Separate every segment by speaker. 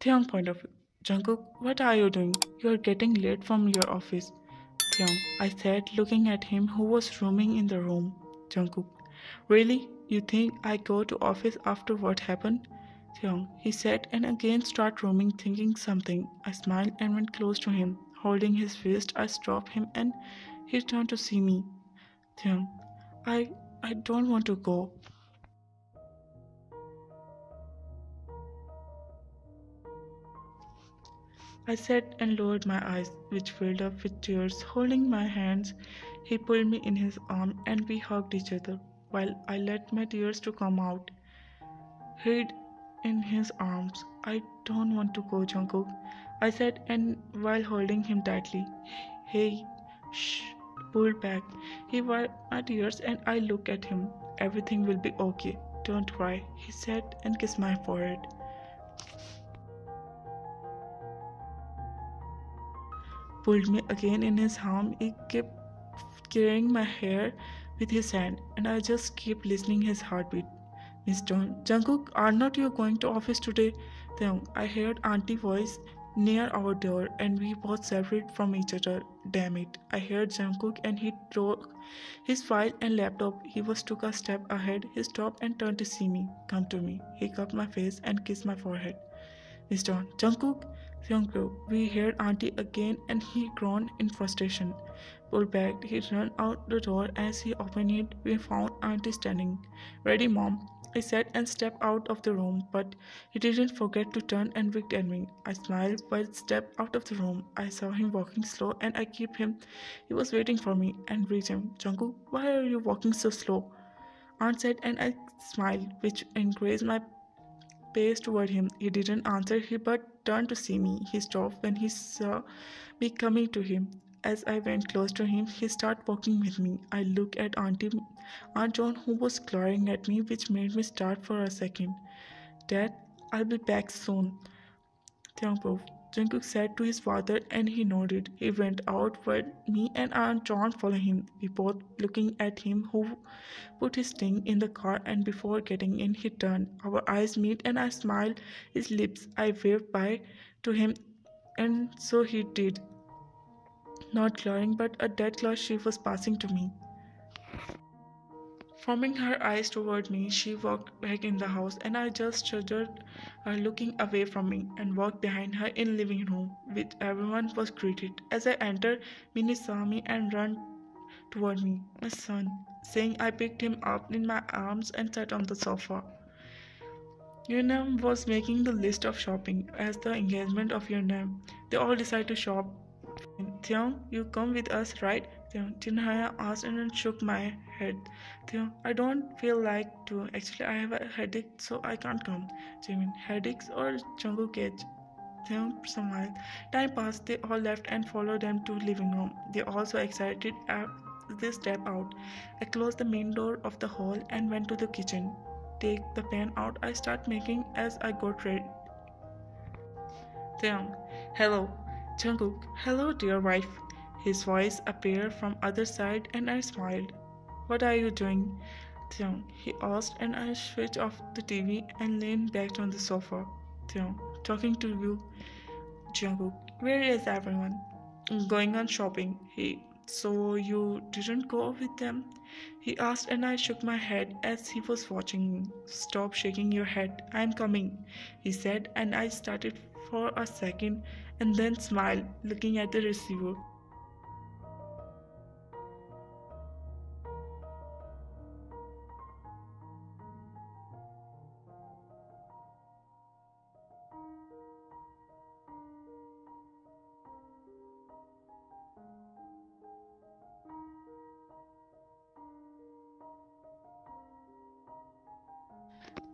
Speaker 1: Theon point of view. Jungkook, what are you doing? You are getting late from your office. Theon, I said, looking at him who was roaming in the room. Jungkook, really? You think I go to office after what happened? Theon, he said, and again start roaming, thinking something. I smiled and went close to him. Holding his wrist, I stopped him and he turned to see me. Theon, I I don't want to go. I sat and lowered my eyes, which filled up with tears. Holding my hands, he pulled me in his arm and we hugged each other, while I let my tears to come out. Hid in his arms. I don't want to go, Jungkook. I said, and while holding him tightly. Hey, shh, pulled back. He wiped my tears and I looked at him. Everything will be okay. Don't cry, he said and kissed my forehead. Pulled me again in his arm. He kept carrying my hair with his hand, and I just kept listening his heartbeat. Miss Jungkook, are not you going to office today? Then I heard Auntie voice near our door, and we both separated from each other. Damn it! I heard Jungkook, and he took his file and laptop. He was took a step ahead. He stopped and turned to see me. Come to me. He cupped my face and kissed my forehead. Mr. Jungkook, Jungkook, we heard Auntie again and he groaned in frustration. Pulled back, he ran out the door. As he opened it, we found Auntie standing. Ready, Mom? I said and stepped out of the room, but he didn't forget to turn and look at me. I smiled while stepped out of the room. I saw him walking slow and I kept him. He was waiting for me and reached him. Jungkook, why are you walking so slow? Aunt said and I smiled, which encouraged my pace toward him. He didn't answer, he but turned to see me. He stopped when he saw me coming to him. As I went close to him, he started walking with me. I looked at Aunt John, who was glaring at me, which made me start for a second. Dad, I'll be back soon. Tiangproof. Jungkook said to his father and he nodded. He went out while me and Aunt John followed him. We both looking at him who put his thing in the car and before getting in he turned. Our eyes meet and I smiled his lips. I waved bye to him and so he did. Not glaring but a dead glass she was passing to me. Forming her eyes toward me, she walked back in the house, and I just shuddered, her looking away from me, and walked behind her in living room, which everyone was greeted. As I entered, Minnie saw me and ran toward me. My son, saying I picked him up in my arms and sat on the sofa. Yunam was making the list of shopping as the engagement of Yunam. They all decided to shop. Theon, you come with us, right? Theon, Jinhaya asked and then shook my head. Theon, I don't feel like to. Actually, I have a headache, so I can't come. Jimin, headaches or jungle cage? Theon smiled. Time passed. They all left and followed them to living room. They also excited as they step out. I closed the main door of the hall and went to the kitchen. Take the pan out. I start making as I got ready. Theon, hello. Jungkook, hello dear wife. His voice appeared from other side and I smiled. What are you doing? Theon, he asked and I switched off the TV and leaned back on the sofa. Theon, talking to you. Jungkook, where is everyone? Going on shopping. So you didn't go with them? He asked and I shook my head as he was watching me. Stop shaking your head. I'm coming, he said and I started for a second and then smiled, looking at the receiver.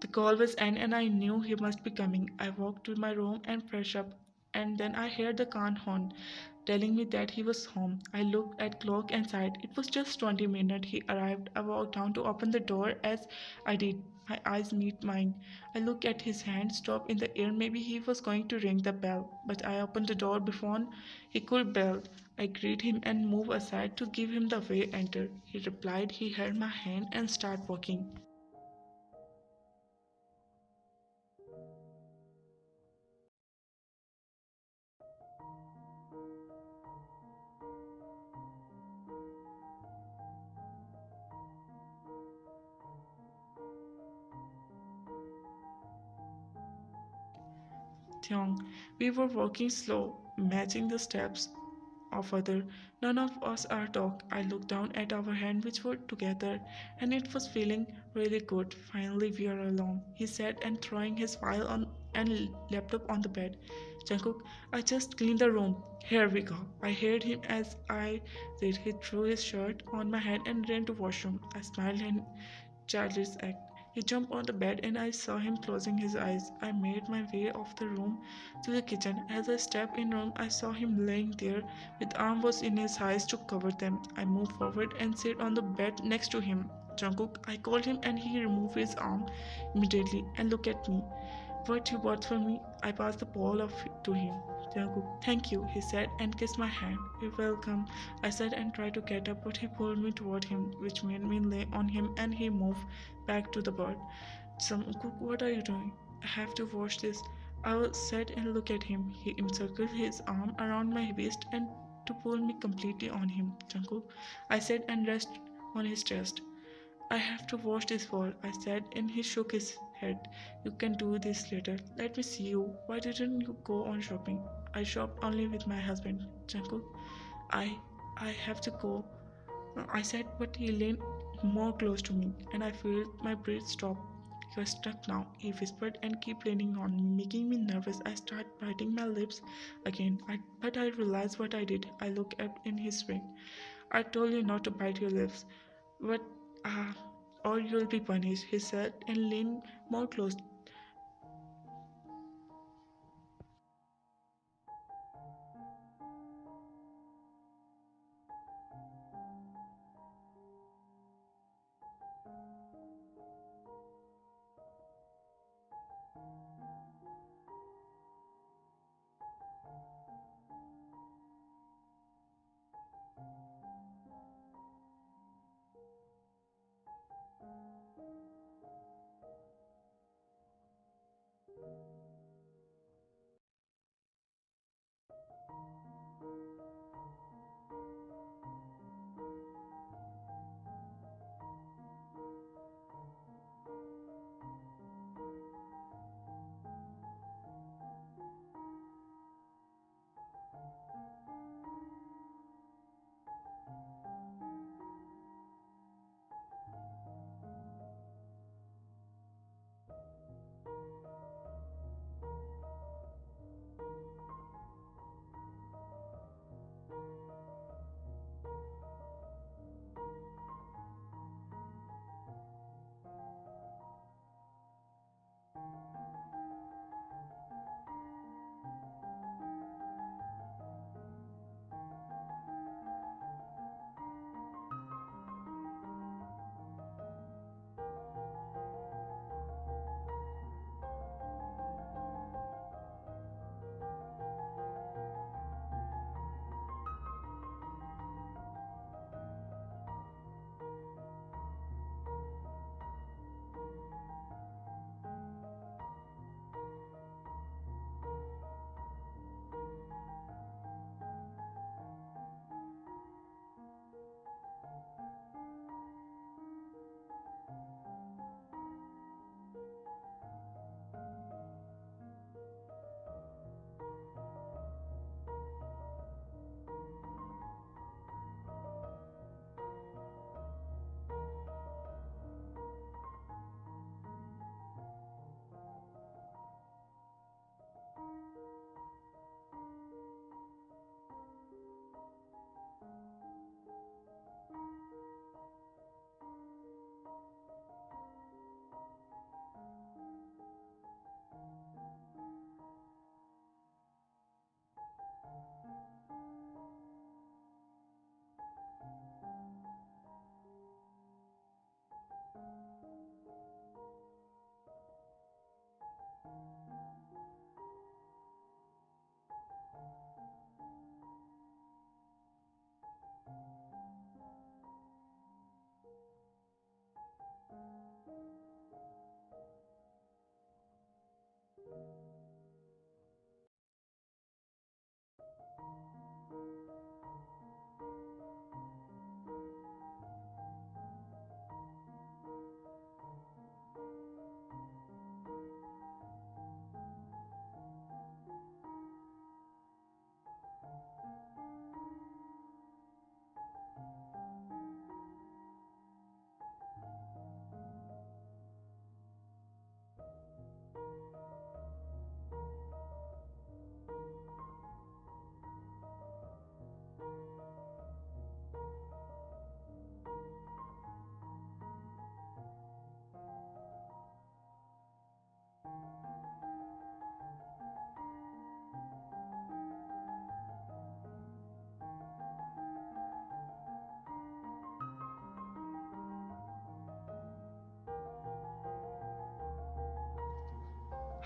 Speaker 1: The call was end and I knew he must be coming. I walked to my room and fresh up and then I heard the car horn telling me that he was home. I looked at clock and sighed. It was just 20 minutes he arrived. I walked down to open the door as I did. My eyes meet mine. I looked at his hand stop in the air. Maybe he was going to ring the bell, but I opened the door before he could bell. I greeted him and moved aside to give him the way enter. He replied. He held my hand and started walking. Hyung. We were walking slow, matching the steps of other. None of us are talk. I looked down at our hand which were together and it was feeling really good. Finally we are alone. He said and throwing his file on and laptop on the bed. Jungkook, I just cleaned the room. Here we go. I heard him as I did. He threw his shirt on my head and ran to washroom. I smiled and childish act. He jumped on the bed and I saw him closing his eyes. I made my way off the room to the kitchen. As I stepped in room, I saw him laying there with arm was in his eyes to cover them. I moved forward and sat on the bed next to him. Jungkook, I called him and he removed his arm immediately and looked at me. What you bought for me? I passed the ball of to him. Jungkook, thank you, he said and kissed my hand. You're welcome, I said and tried to get up, but he pulled me toward him, which made me lay on him and he moved back to the bed. Jungkook, what are you doing? I have to wash this. I was sad and looked at him. He encircled his arm around my waist and to pull me completely on him. Jungkook, I said and rested on his chest. I have to wash this wall, I said, and he shook his head. You can do this later. Let me see you. Why didn't you go on shopping? I shopped only with my husband. Jungkook, I I have to go. I said, but he leaned more close to me, and I felt my breath stop. You're stuck now, he whispered and kept leaning on me, making me nervous. I started biting my lips again, but I realized what I did. I looked up in his face. I told you not to bite your lips, but uh, or you'll be punished, he said, and leaned more close.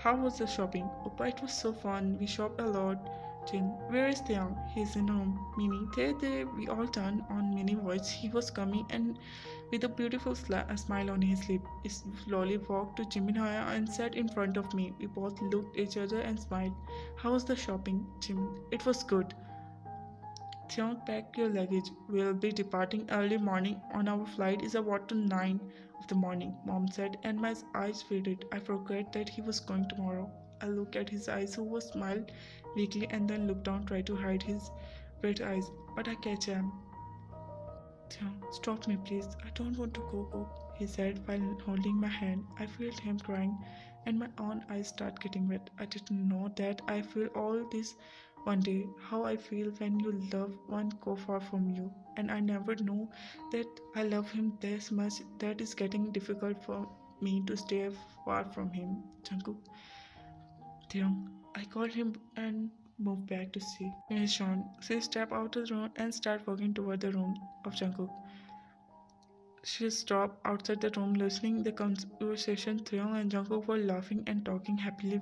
Speaker 1: How was the shopping? Opa, it was so fun. We shopped a lot. Jin, where is Tiang? He's in home. Mini, there. We all turned on Mini voice. He was coming and with a beautiful smile on his lip. He slowly walked to Jimin Haya and sat in front of me. We both looked at each other and smiled. How was the shopping, Jimin? It was good. Don't pack your luggage. We'll be departing early morning on our flight is about to 9 of the morning, Mom said, and my eyes faded. I forgot that he was going tomorrow. I looked at his eyes, who was smiled weakly, and then looked down, tried to hide his red eyes. But I catch him. Stop me, please. I don't want to go, he said while holding my hand. I felt him crying, and my own eyes start getting wet. I didn't know that I feel all this one day, how I feel when you love one go far from you. And I never know that I love him this much that is getting difficult for me to stay far from him. Jungkook, I called him and moved back to see. Miss Sean, she stepped out of the room and started walking toward the room of Jungkook. She stopped outside the room listening the conversation. Theon and Jungkook were laughing and talking happily,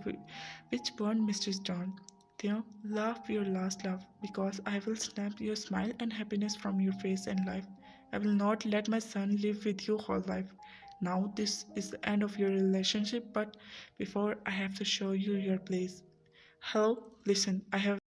Speaker 1: which burned Mr. John. Theon, laugh your last laugh, because I will snap your smile and happiness from your face and life. I will not let my son live with you whole life. Now this is the end of your relationship, but before I have to show you your place. Hello, listen, I have